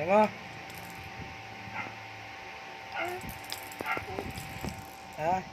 Ano mo? Ha?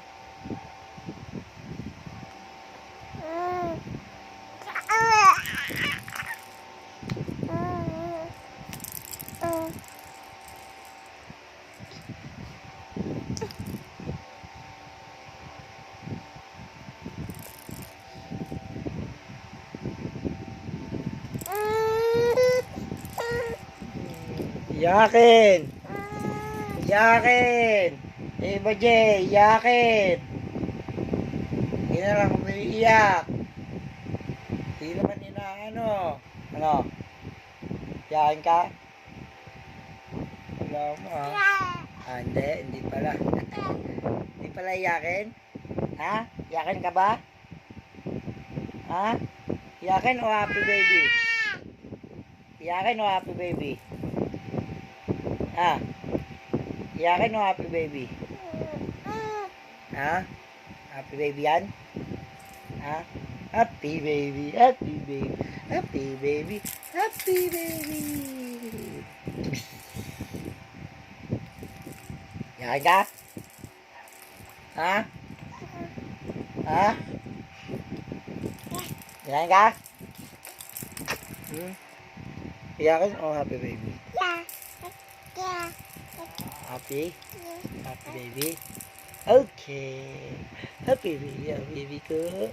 Yakin! Yakin! Iba Jay, yakin! Hindi na lang umiiyak. Hindi naman inaano. Ano? Yakin ka? Wala mo ha? Hindi pala. Hindi pala yakin? Ha? Yakin ka ba? Ha? Yakin o happy baby? Yakin o happy baby? Ha? Yakin o happy baby? Ha? Happy baby yan? Ha? Happy baby, happy baby, happy baby, happy baby. Yakin ka? Ha? Ha? Yakin ka? Yakin o happy baby? Happy? Happy baby? Okay. Happy baby ko.